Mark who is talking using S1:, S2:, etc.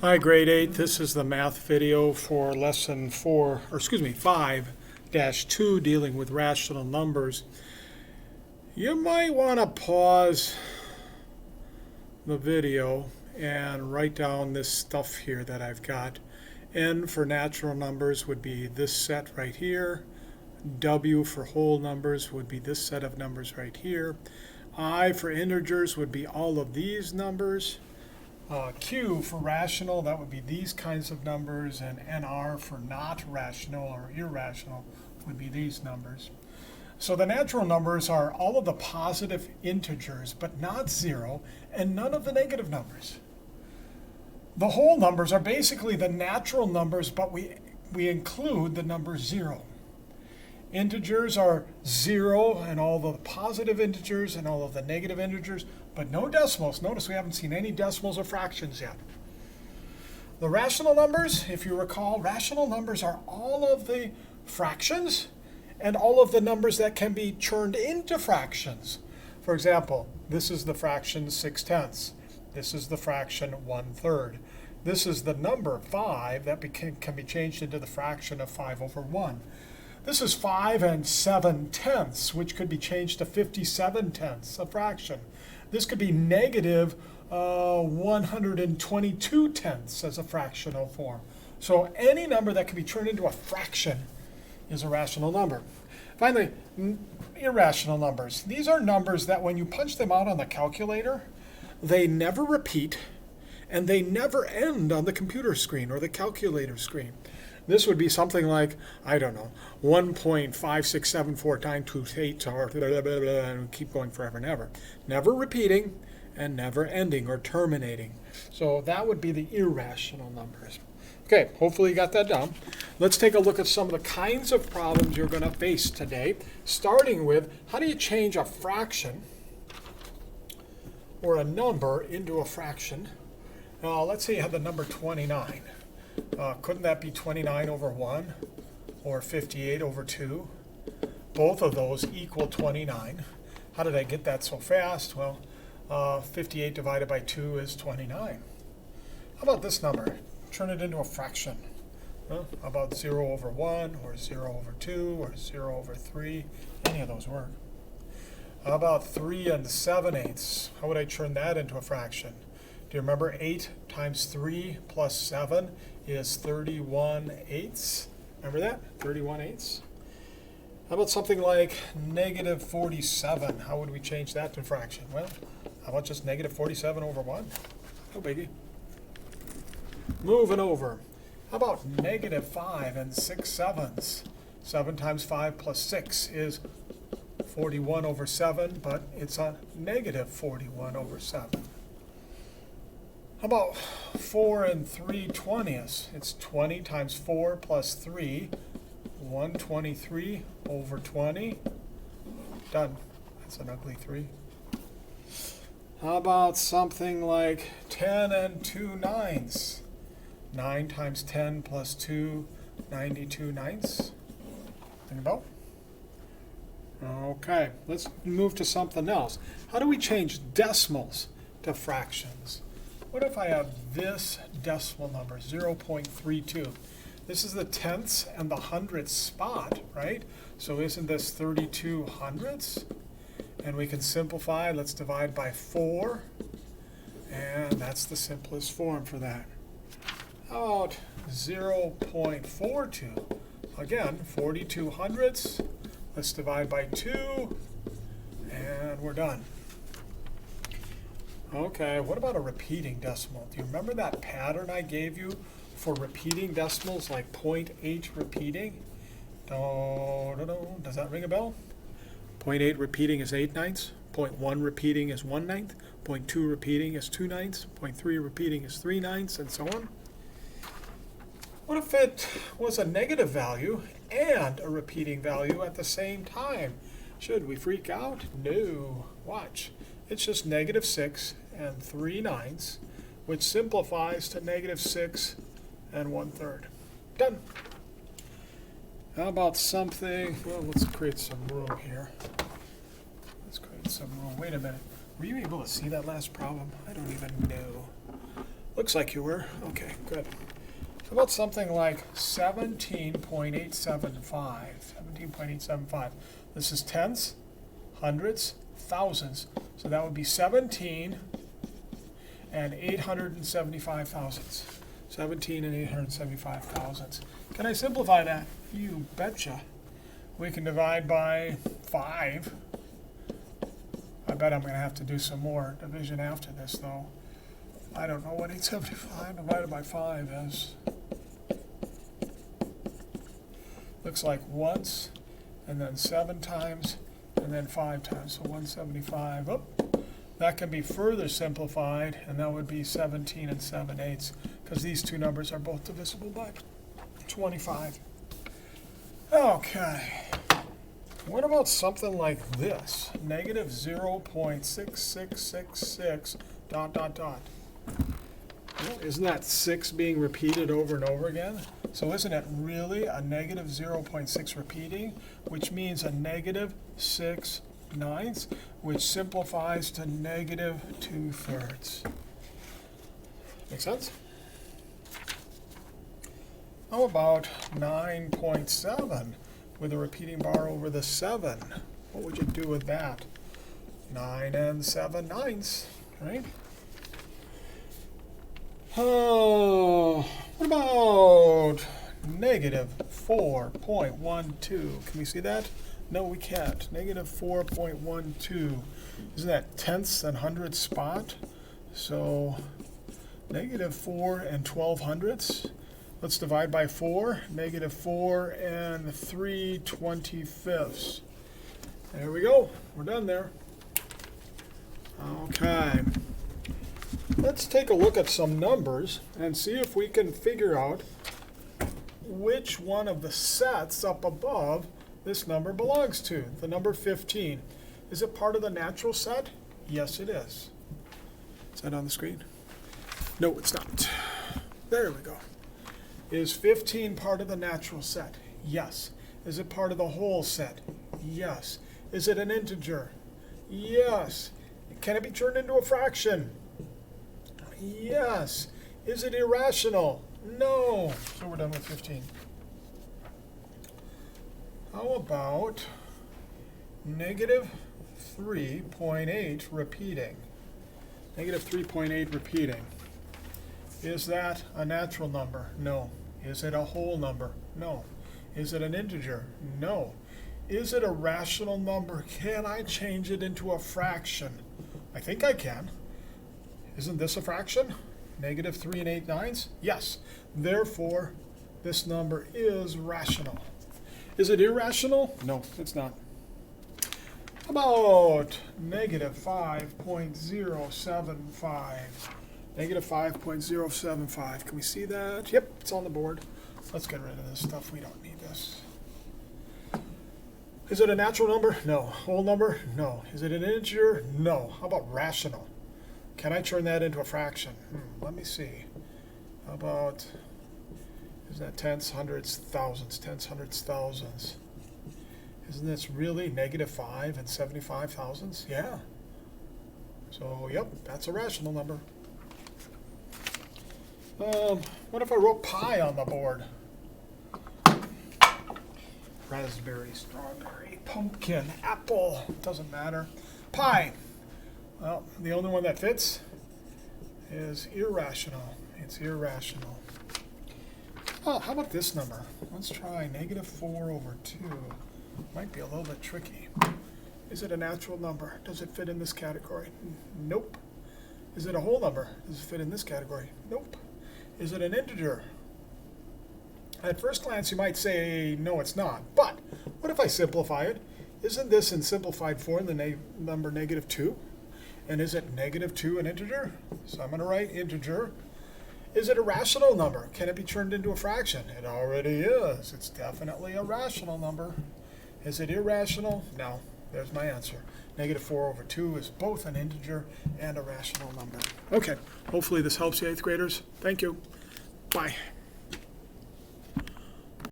S1: Hi, grade 8. This is the math video for lesson 5-2, dealing with rational numbers. You might want to pause the video and write down this stuff here that I've got. N for natural numbers would be this set right here. W for whole numbers would be this set of numbers right here. I for integers would be all of these numbers. Q for rational, that would be these kinds of numbers, and NR for not rational or irrational would be these numbers. So the natural numbers are all of the positive integers, but not 0, and none of the negative numbers. The whole numbers are basically the natural numbers, but we include the number 0. Integers are 0 and all the positive integers and all of the negative integers, but no decimals. Notice we haven't seen any decimals or fractions yet. The rational numbers, if you recall, rational numbers are all of the fractions and all of the numbers that can be turned into fractions. For example, this is the fraction 6/10. This is the fraction 1/3. This is the number 5 that can be changed into the fraction of 5/1. This is 5 7/10, which could be changed to 57/10, a fraction. This could be negative 122/10 as a fractional form. So any number that can be turned into a fraction is a rational number. Finally, irrational numbers. These are numbers that when you punch them out on the calculator, they never repeat and they never end on the computer screen or the calculator screen. This would be something like, I don't know, 1.5674 times 2 8 or blah, blah, blah, and keep going forever and ever. Never repeating and never ending or terminating. So that would be the irrational numbers. Okay, hopefully you got that down. Let's take a look at some of the kinds of problems you're going to face today, starting with how do you change a fraction or a number into a fraction. Let's say you have the number 29. Couldn't that be 29 over 1 or 58 over 2? Both of those equal 29. How did I get that so fast? Well, 58 divided by 2 is 29. How about this number? Turn it into a fraction. How about 0 over 1 or 0 over 2 or 0 over 3? Any of those work. How about 3 7/8? How would I turn that into a fraction? Do you remember 8 times 3 plus 7 is 31/8? Remember that? 31/8? How about something like negative 47? How would we change that to a fraction? Well, how about just negative 47 over 1? No biggie. Moving over. How about negative 5 6/7? 7 times 5 plus 6 is 41 over 7, but it's a negative 41 over 7. How about 4 3/20? It's 20 times 4 plus 3, 123 over 20. Done. That's an ugly 3. How about something like 10 2/9? 9 times 10 plus 2, 92/9. Think about? Okay, let's move to something else. How do we change decimals to fractions? What if I have this decimal number, 0.32? This is the tenths and the hundredths spot, right? So isn't this 32 hundredths? And we can simplify. Let's divide by 4. And that's the simplest form for that. How about 0.42? Again, 42 hundredths. Let's divide by 2. And we're done. Okay, what about a repeating decimal? Do you remember that pattern I gave you for repeating decimals, like 0.8 repeating? Does that ring a bell? 0.8 repeating is 8/9. 0.1 repeating is 1/9. 0.2 repeating is 2/9. 0.3 repeating is 3/9, and so on. What if it was a negative value and a repeating value at the same time? Should we freak out? No. Watch. It's just negative 6 and 3/9, which simplifies to negative 6 and 1/3. Done. How about something, well, let's create some room here. Let's create some room. Wait a minute. Were you able to see that last problem? I don't even know. Looks like you were. Okay, good. How about something like 17.875? 17.875. This is tenths, hundreds, thousands. So that would be 17 and 875 thousandths. 17 and 875 thousandths. Can I simplify that? You betcha. We can divide by 5. I bet I'm going to have to do some more division after this, though. I don't know what 875 divided by 5 is. Looks like once, and then 7 times, and then 5 times. So 175. Oh, that can be further simplified, and that would be 17 and 7/8, because these two numbers are both divisible by 25. Okay. What about something like this? Negative 0.6666 ... Well, isn't that 6 being repeated over and over again? So isn't it really a negative 0.6 repeating, which means a negative 6/9, which simplifies to negative 2/3. Make sense? How about 9.7 with a repeating bar over the 7? What would you do with that? 9 and 7/9, right? Oh, what about negative 4.12? Can we see that? No, we can't. Negative 4.12. Isn't that tenths and hundredths spot? So negative 4 and 1200ths. Let's divide by 4. Negative 4 and 3/25. There we go. We're done there. Okay. Let's take a look at some numbers and see if we can figure out which one of the sets up above this number belongs to. The number 15. Is it part of the natural set? Yes, it is. Is that on the screen? No, it's not. There we go. Is 15 part of the natural set? Yes. Is it part of the whole set? Yes. Is it an integer? Yes. Can it be turned into a fraction? Yes. Is it irrational? No. So we're done with 15. How about negative 3.8 repeating? Negative 3.8 repeating. Is that a natural number? No. Is it a whole number? No. Is it an integer? No. Is it a rational number? Can I change it into a fraction? I think I can. Isn't this a fraction? Negative 3 and 8/9? Yes. Therefore, this number is rational. Is it irrational? No, it's not. How about negative 5.075? Negative 5.075. Can we see that? Yep, it's on the board. Let's get rid of this stuff. We don't need this. Is it a natural number? No. Whole number? No. Is it an integer? No. How about rational? Can I turn that into a fraction? Let me see. How about, is that tenths, hundredths, thousandths? Tenths, hundredths, thousandths. Isn't this really negative 5 and 75 thousandths? Yeah. So, yep, that's a rational number. What if I wrote pi on the board? Raspberry, strawberry, pumpkin, apple, doesn't matter. Pi. Well, the only one that fits is irrational. It's irrational. Oh, how about this number? Let's try negative 4 over 2. Might be a little bit tricky. Is it a natural number? Does it fit in this category? Nope. Is it a whole number? Does it fit in this category? Nope. Is it an integer? At first glance, you might say, no, it's not. But what if I simplify it? Isn't this in simplified form the number negative 2? And is it negative 2 an integer? So I'm going to write integer. Is it a rational number? Can it be turned into a fraction? It already is. It's definitely a rational number. Is it irrational? No. There's my answer. Negative 4 over 2 is both an integer and a rational number. Okay. Hopefully this helps you, 8th graders. Thank you. Bye.